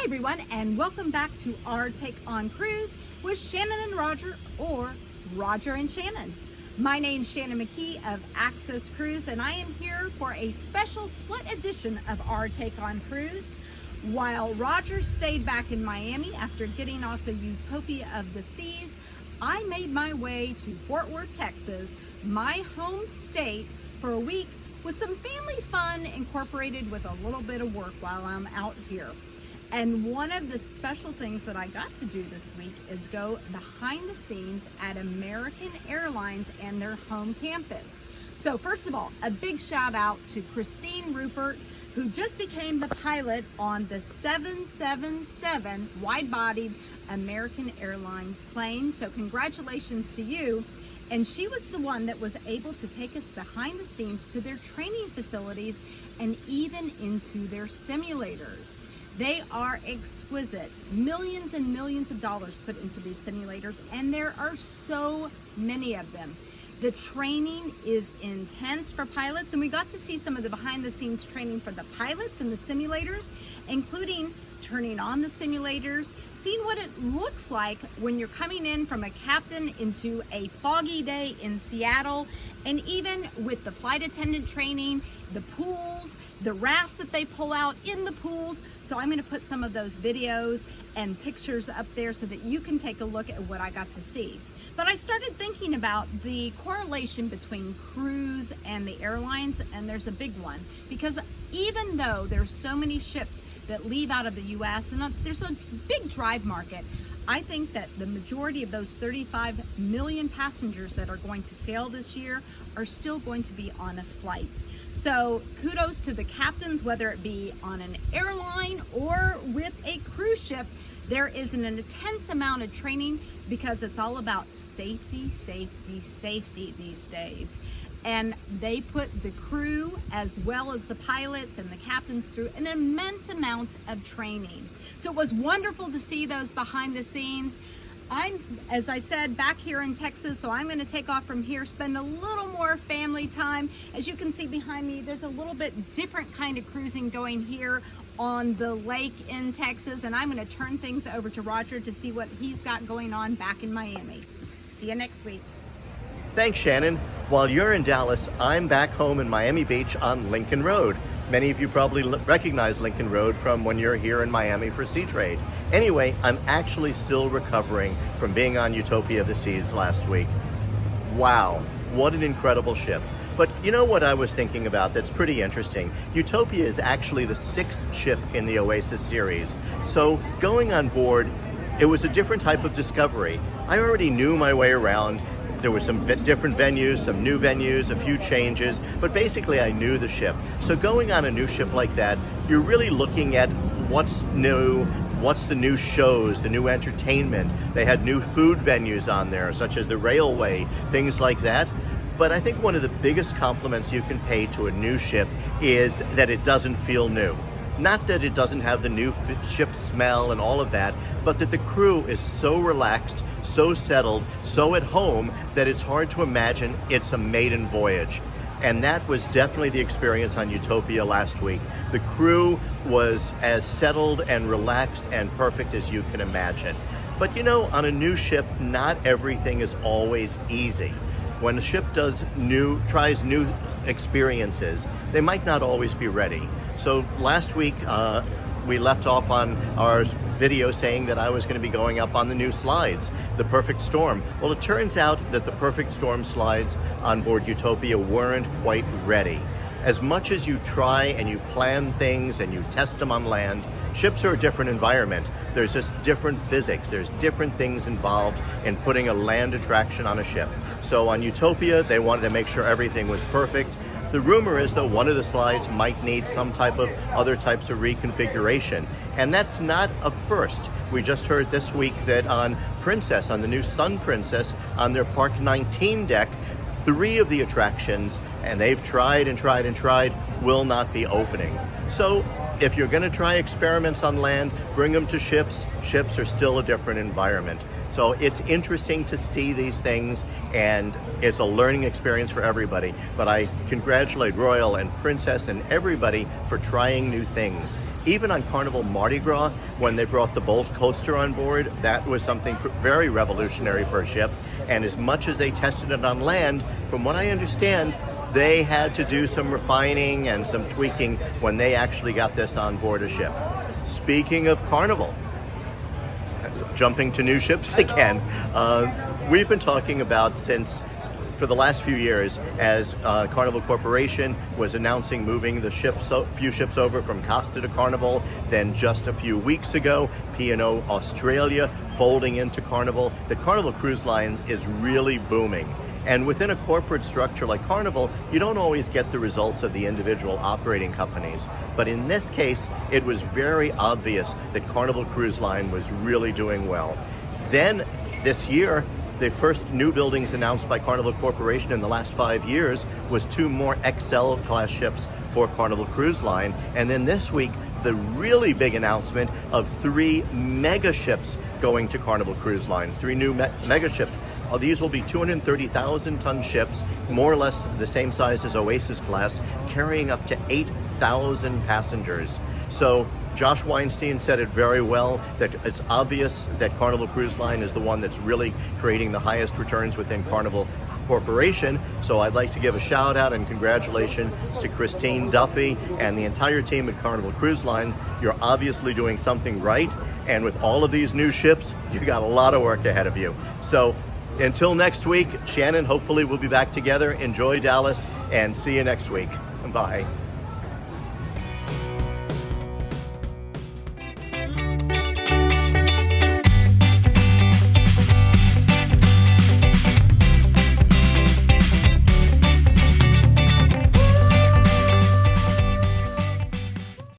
Hi everyone, and welcome back to our take on cruise with Shannon and Roger, or Roger and Shannon. My name's Shannon McKee of Access Cruise, and I am here for a special split edition of our take on cruise. While Roger stayed back in Miami after getting off the Utopia of the Seas, I made my way to Fort Worth, Texas, my home state, for a week with some family fun incorporated with a little bit of work while I'm out here. And one of the special things that I got to do this week is go behind the scenes at American Airlines and their home campus. So first of all, a big shout out to Christine Rupert, who just became the pilot on the 777 wide-bodied American Airlines plane. So congratulations to you. And she was the one that was able to take us behind the scenes to their training facilities and even into their simulators. They are exquisite. Millions and millions of dollars put into these simulators, and there are so many of them. The training is intense for pilots, and we got to see some of the behind the scenes training for the pilots and the simulators, including turning on the simulators, seeing what it looks like when you're coming in from a captain into a foggy day in Seattle, and even with the flight attendant training, the pools, the rafts that they pull out in the pools. So I'm going to put some of those videos and pictures up there so that you can take a look at what I got to see. But I started thinking about the correlation between cruise and the airlines, and there's a big one, because even though there's so many ships that leave out of the US and there's a big drive market, I think that the majority of those 35 million passengers that are going to sail this year are still going to be on a flight. So kudos to the captains, whether it be on an airline or with a cruise ship. There is an intense amount of training because it's all about safety, safety, safety these days. And they put the crew as well as the pilots and the captains through an immense amount of training. So it was wonderful to see those behind the scenes. I'm, as I said, back here in Texas, so I'm going to take off from here, spend a little more family time. As you can see behind me, there's a little bit different kind of cruising going here on the lake in Texas, and I'm going to turn things over to Roger to see what he's got going on back in Miami. See you next week. Thanks, Shannon. While you're in Dallas, I'm back home in Miami Beach on Lincoln Road. Many of you probably recognize Lincoln Road from when you're here in Miami for Sea Trade. Anyway, I'm actually still recovering from being on Utopia of the Seas last week. Wow, what an incredible ship. But you know what I was thinking about that's pretty interesting? Utopia is actually the 6th ship in the Oasis series. So going on board, it was a different type of discovery. I already knew my way around. There were some different venues, some new venues, a few changes, but basically I knew the ship. So going on a new ship like that, you're really looking at what's new, what's the new shows, the new entertainment. They had new food venues on there, such as the railway, things like that. But I think one of the biggest compliments you can pay to a new ship is that it doesn't feel new. Not that it doesn't have the new ship smell and all of that, but that the crew is so relaxed, so settled, so at home that it's hard to imagine it's a maiden voyage. And that was definitely the experience on Utopia last week. The crew was as settled and relaxed and perfect as you can imagine. But you know, on a new ship, not everything is always easy. When a ship tries new experiences, they might not always be ready. So last week, we left off on our video saying that I was going to be going up on the new slides, the Perfect Storm. Well, it turns out that the Perfect Storm slides on board Utopia weren't quite ready. As much as you try and you plan things and you test them on land, ships are a different environment. There's just different physics. There's different things involved in putting a land attraction on a ship. So on Utopia, they wanted to make sure everything was perfect. The rumor is that one of the slides might need some type of other types of reconfiguration. And that's not a first. We just heard this week that on Princess, on the new Sun Princess, on their Park 19 deck, 3 of the attractions, and they've tried and tried and tried, will not be opening. So if you're going to try experiments on land, bring them to ships. Ships are still a different environment. So it's interesting to see these things, and it's a learning experience for everybody. But I congratulate Royal and Princess and everybody for trying new things. Even on Carnival Mardi Gras, when they brought the Bolt coaster on board, that was something very revolutionary for a ship. And as much as they tested it on land, from what I understand, they had to do some refining and some tweaking when they actually got this on board a ship. Speaking of Carnival, jumping to new ships again, we've been talking about for the last few years, as Carnival Corporation was announcing moving the few ships over from Costa to Carnival. Then just a few weeks ago, P&O Australia folding into Carnival. The Carnival Cruise Line is really booming. And within a corporate structure like Carnival, you don't always get the results of the individual operating companies. But in this case, it was very obvious that Carnival Cruise Line was really doing well. Then this year, the first new buildings announced by Carnival Corporation in the last 5 years was 2 more XL class ships for Carnival Cruise Line. And then this week, the really big announcement of 3 mega ships going to Carnival Cruise Lines, 3 new mega ships. These will be 230,000 ton ships, more or less the same size as Oasis class, carrying up to 8,000 passengers. So Josh Weinstein said it very well, that it's obvious that Carnival Cruise Line is the one that's really creating the highest returns within Carnival Corporation. So I'd like to give a shout out and congratulations to Christine Duffy and the entire team at Carnival Cruise Line. You're obviously doing something right. And with all of these new ships, you got a lot of work ahead of you. So until next week, Shannon, hopefully we'll be back together. Enjoy Dallas and see you next week. Bye.